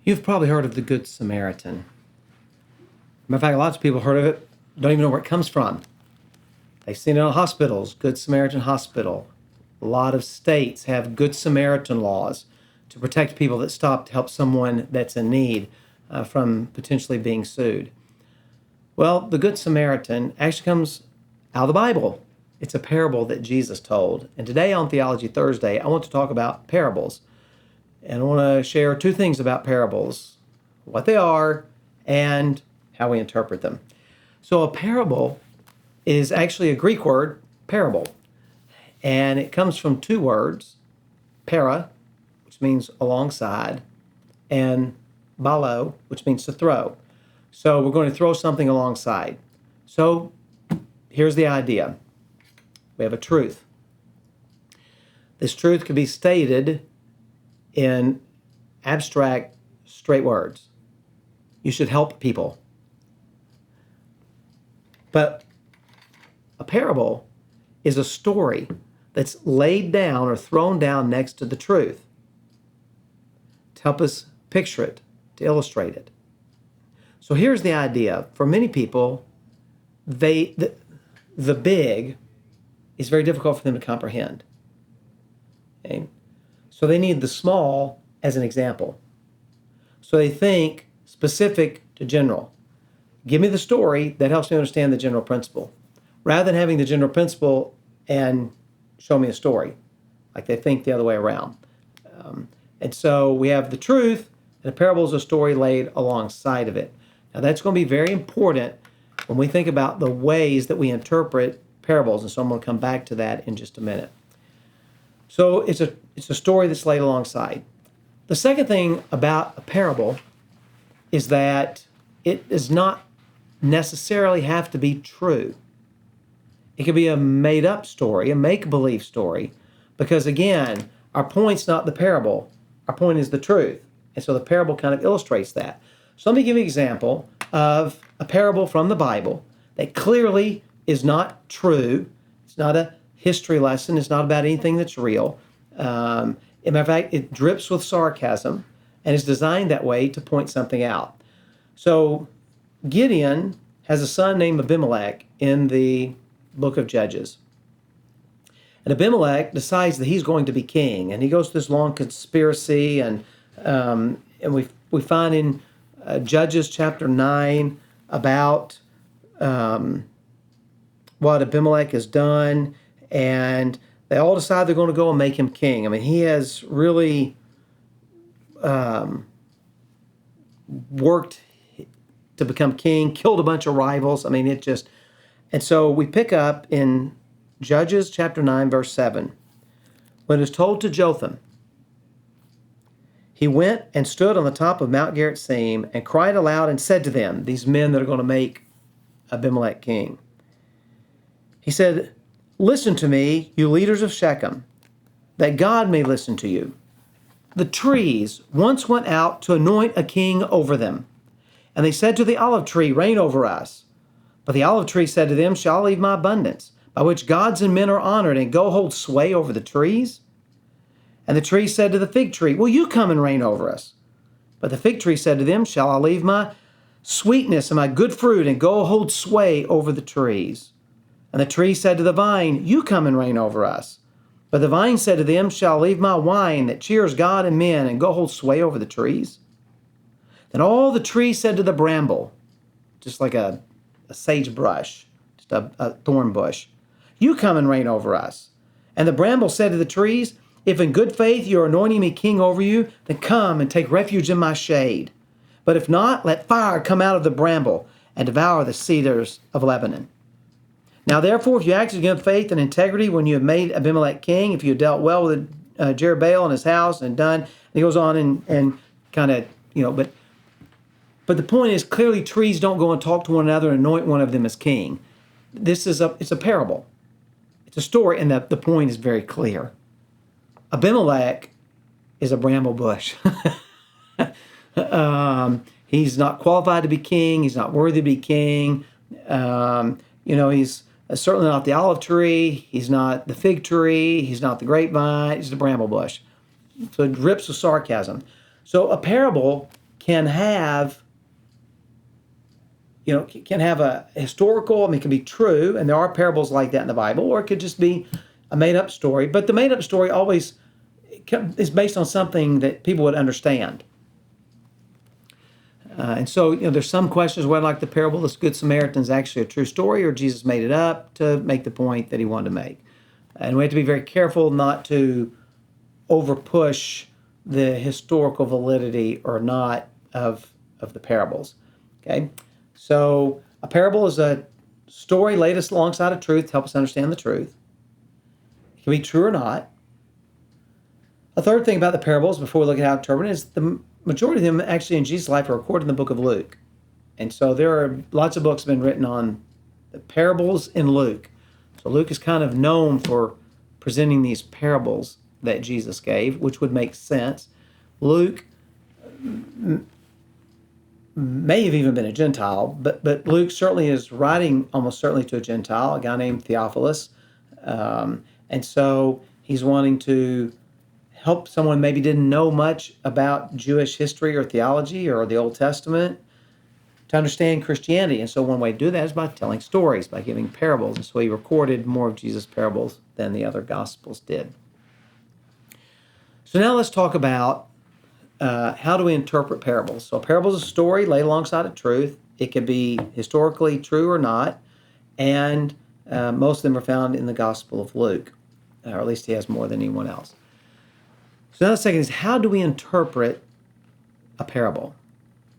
You've probably heard of the Good Samaritan. Matter of fact, lots of people heard of it, don't even know where it comes from. They've seen it in hospitals, Good Samaritan Hospital. A lot of states have Good Samaritan laws to protect people that stop to help someone that's in need from potentially being sued. Well, the Good Samaritan actually comes out of the Bible. It's a parable that Jesus told. And today on Theology Thursday, I want to talk about parables. And I want to share two things about parables, what they are and how we interpret them. So a parable is actually a Greek word, parable. And it comes from two words, para, which means alongside, and balo, which means to throw. So we're going to throw something alongside. So here's the idea. We have a truth. This truth can be stated in abstract, straight words. You should help people. But a parable is a story that's laid down or thrown down next to the truth to help us picture it, to illustrate it. So here's the idea. For many people, the big is very difficult for them to comprehend. Okay? So they need the small as an example. So they think specific to general. Give me the story that helps me understand the general principle, rather than having the general principle and show me a story, like they think the other way around. And so we have the truth, and a parable is a story laid alongside of it. Now that's going to be very important when we think about the ways that we interpret parables, and so I'm going to come back to that in just a minute. So it's a story that's laid alongside. The second thing about a parable is that it does not necessarily have to be true. It could be a made-up story, a make-believe story, because again, our point's not the parable. Our point is the truth. And so the parable kind of illustrates that. So let me give you an example of a parable from the Bible that clearly is not true. It's not a history lesson. It's not about anything that's real. As a matter of fact, it drips with sarcasm and is designed that way to point something out. So Gideon has a son named Abimelech in the book of Judges. And Abimelech decides that he's going to be king, and he goes through this long conspiracy, and we find in Judges chapter 9 about what Abimelech has done, and they all decide they're going to go and make him king. I mean, he has really worked to become king, killed a bunch of rivals. I mean, and so we pick up in Judges chapter 9, verse 7. When it was told to Jotham, he went and stood on the top of Mount Gerizim and cried aloud and said to them, these men that are going to make Abimelech king. He said, listen to me, you leaders of Shechem, that God may listen to you. The trees once went out to anoint a king over them. And they said to the olive tree, reign over us. But the olive tree said to them, shall I leave my abundance, by which gods and men are honored, and go hold sway over the trees? And the tree said to the fig tree, will you come and reign over us? But the fig tree said to them, shall I leave my sweetness and my good fruit, and go hold sway over the trees? And the tree said to the vine, you come and reign over us. But the vine said to them, shall I leave my wine that cheers God and men, and go hold sway over the trees? Then all the trees said to the bramble, just like a sagebrush, just a thorn bush, you come and reign over us. And the bramble said to the trees, if in good faith you are anointing me king over you, then come and take refuge in my shade. But if not, let fire come out of the bramble and devour the cedars of Lebanon. Now therefore, if you acted in good faith and integrity when you have made Abimelech king, if you have dealt well with Jerubbaal and his house and done, and he goes on and kind of, but the point is, clearly trees don't go and talk to one another and anoint one of them as king. It's a parable. It's a story, and the point is very clear. Abimelech is a bramble bush. He's not qualified to be king. He's not worthy to be king. He's certainly not the olive tree. He's not the fig tree. He's not the grapevine. He's the bramble bush. So it drips with sarcasm. So a parable can have, can have a historical, it can be true, and there are parables like that in the Bible, or it could just be a made-up story. But the made-up story always is based on something that people would understand. And so, there's some questions whether, like the parable of the Good Samaritan, is actually a true story, or Jesus made it up to make the point that he wanted to make. And we have to be very careful not to over-push the historical validity or not of the parables. Okay? So a parable is a story laid alongside of truth to help us understand the truth. It can be true or not. A third thing about the parables, before we look at how to interpret it, is the majority of them actually in Jesus' life are recorded in the book of Luke. And so there are lots of books have been written on the parables in Luke. So Luke is kind of known for presenting these parables that Jesus gave, which would make sense. Luke may have even been a Gentile, but Luke certainly is writing almost certainly to a Gentile, a guy named Theophilus. And so he's wanting to help someone maybe didn't know much about Jewish history or theology or the Old Testament to understand Christianity. And so one way to do that is by telling stories, by giving parables. And so he recorded more of Jesus' parables than the other Gospels did. So now let's talk about how do we interpret parables. So a parable is a story laid alongside of truth. It could be historically true or not. And most of them are found in the Gospel of Luke, or at least he has more than anyone else. So now the second is, how do we interpret a parable?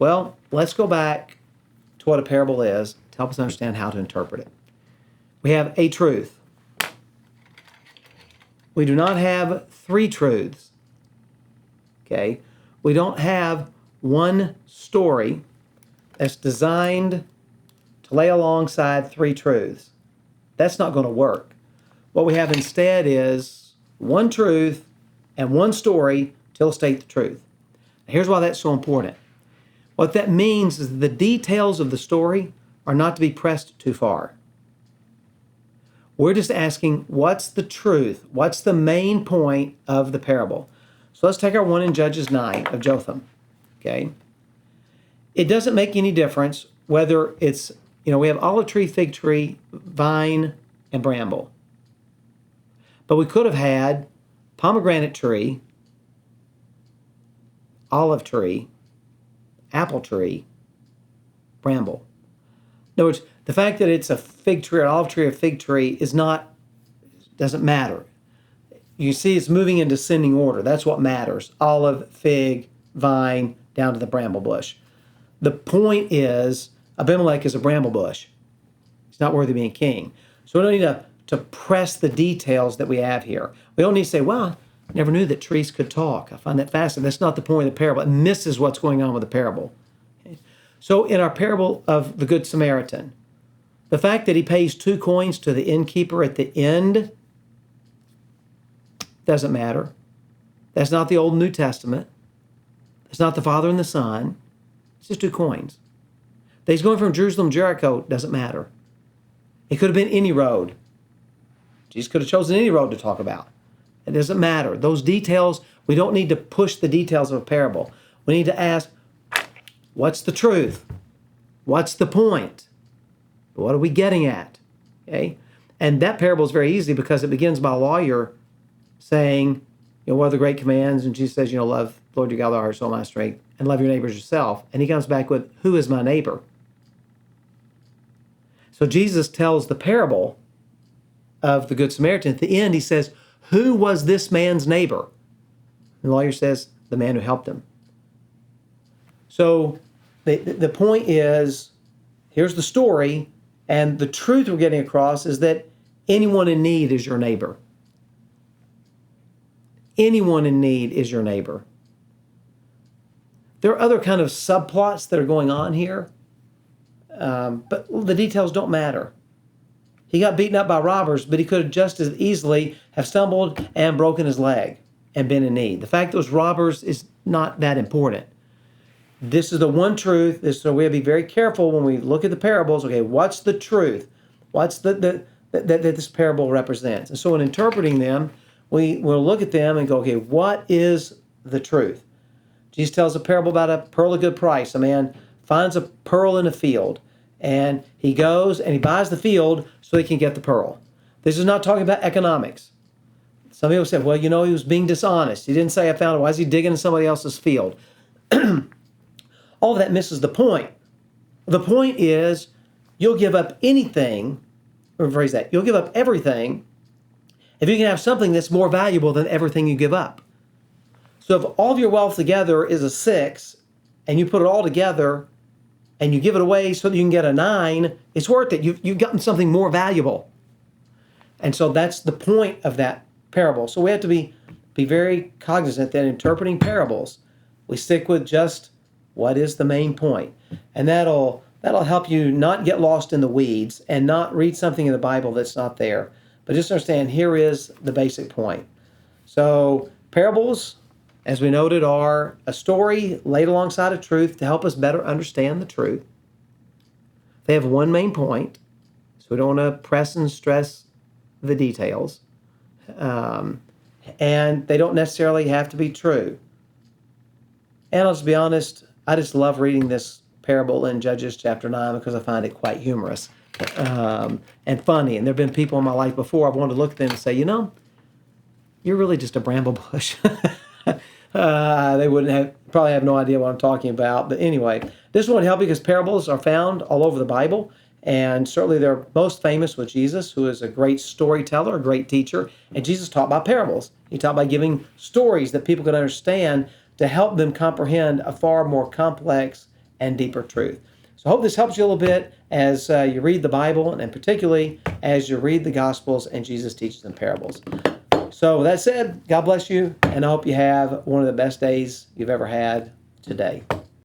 Well, let's go back to what a parable is to help us understand how to interpret it. We have a truth. We do not have three truths. Okay? We don't have one story that's designed to lay alongside three truths. That's not going to work. What we have instead is one truth and one story to illustrate the truth. Here's why that's so important. What that means is the details of the story are not to be pressed too far. We're just asking, what's the truth? What's the main point of the parable? So let's take our one in Judges 9 of Jotham. Okay? It doesn't make any difference whether it's, we have olive tree, fig tree, vine, and bramble. But we could have had pomegranate tree, olive tree, apple tree, bramble. In other words, the fact that it's a fig tree, or an olive tree, or fig tree doesn't matter. You see it's moving in descending order. That's what matters. Olive, fig, vine, down to the bramble bush. The point is, Abimelech is a bramble bush. He's not worthy of being king. So we don't need to press the details that we have here. We don't need to say, well, I never knew that trees could talk. I find that fascinating. That's not the point of the parable. It misses what's going on with the parable. Okay? So in our parable of the Good Samaritan, the fact that he pays 2 coins to the innkeeper at the end doesn't matter. That's not the Old and New Testament. It's not the Father and the Son. It's just 2 coins. That he's going from Jerusalem to Jericho doesn't matter. It could have been any road. Jesus could have chosen any road to talk about. It doesn't matter. Those details, we don't need to push the details of a parable. We need to ask, what's the truth? What's the point? What are we getting at? Okay? And that parable is very easy because it begins by a lawyer saying, what are the great commands? And Jesus says, love the Lord your God with all heart, soul, mind, strength, and love your neighbors yourself. And he comes back with, who is my neighbor? So Jesus tells the parable of the Good Samaritan. At the end, he says, who was this man's neighbor? And the lawyer says, the man who helped him. So the point is, here's the story, and the truth we're getting across is that anyone in need is your neighbor. Anyone in need is your neighbor. There are other kind of subplots that are going on here, but the details don't matter. He got beaten up by robbers, but he could have just as easily have stumbled and broken his leg and been in need. The fact those robbers is not that important. This is the one truth. So we have to be very careful when we look at the parables. Okay, what's the truth? What's that this parable represents? And so in interpreting them, we will look at them and go, okay, what is the truth? Jesus tells a parable about a pearl of good price. A man finds a pearl in a field, and he goes and he buys the field so he can get the pearl. This is not talking about economics. Some people say, well, he was being dishonest. He didn't say I found it. Why is he digging in somebody else's field? All of that misses the point. The point is, you'll give up anything, or rephrase that, you'll give up everything if you can have something that's more valuable than everything you give up. So if all of your wealth together is a 6, and you put it all together, and you give it away so that you can get a 9, it's worth it. You've gotten something more valuable. And so that's the point of that parable. So we have to be very cognizant that in interpreting parables, we stick with just what is the main point. And that'll help you not get lost in the weeds and not read something in the Bible that's not there. But just understand, here is the basic point. So parables, as we noted, are a story laid alongside of truth to help us better understand the truth. They have one main point, so we don't want to press and stress the details. And they don't necessarily have to be true. And I'll just be honest, I just love reading this parable in Judges chapter 9 because I find it quite humorous and funny. And there have been people in my life before I've wanted to look at them and say, you're really just a bramble bush. They wouldn't probably have no idea what I'm talking about. But anyway, this one would help because parables are found all over the Bible. And certainly they're most famous with Jesus, who is a great storyteller, a great teacher. And Jesus taught by parables. He taught by giving stories that people could understand to help them comprehend a far more complex and deeper truth. So I hope this helps you a little bit as you read the Bible, and particularly as you read the Gospels and Jesus teaches in parables. So with that said, God bless you, and I hope you have one of the best days you've ever had today.